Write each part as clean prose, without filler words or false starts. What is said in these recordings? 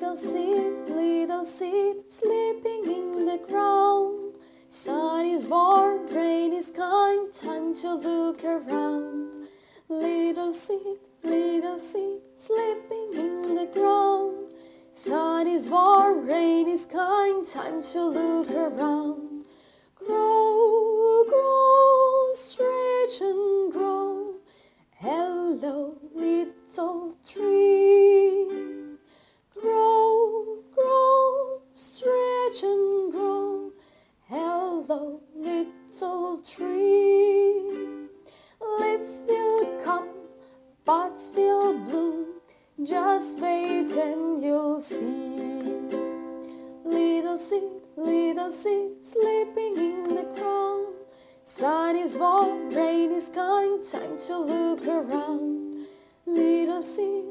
little seed, sleeping in the ground. Sun is warm, rain is kind, time to look around. Little seed, sleeping in the ground. Sun is warm, rain is kind, time to look around. Grow, grow, stretch and grow. Hello, little tree. Grow, grow, stretch and grow. Hello, little tree. Leaves will come, buds will bloom. Just wait and you'll see. Little seed, sleeping in the ground. Sun is warm, rain is kind, time to look around. Little seed,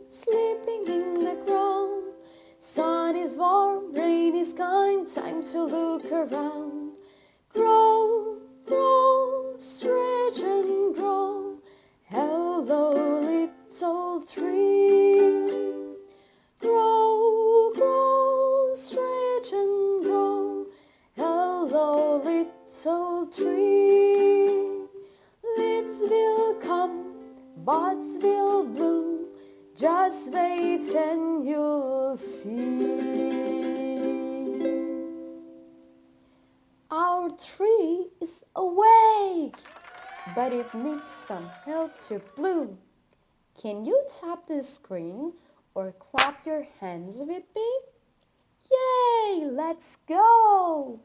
sleeping in the ground. Sun is warm, rain is kind, time to look around. Grow, grow, stretch and grow. Hello, little tree. Grow, grow, stretch and grow. Hello, little tree. Leaves will come, buds will bloom. Just wait and you'll see. Our tree is awake, but it needs some help to bloom. Can you tap the screen or clap your hands with me? Yay! Let's go!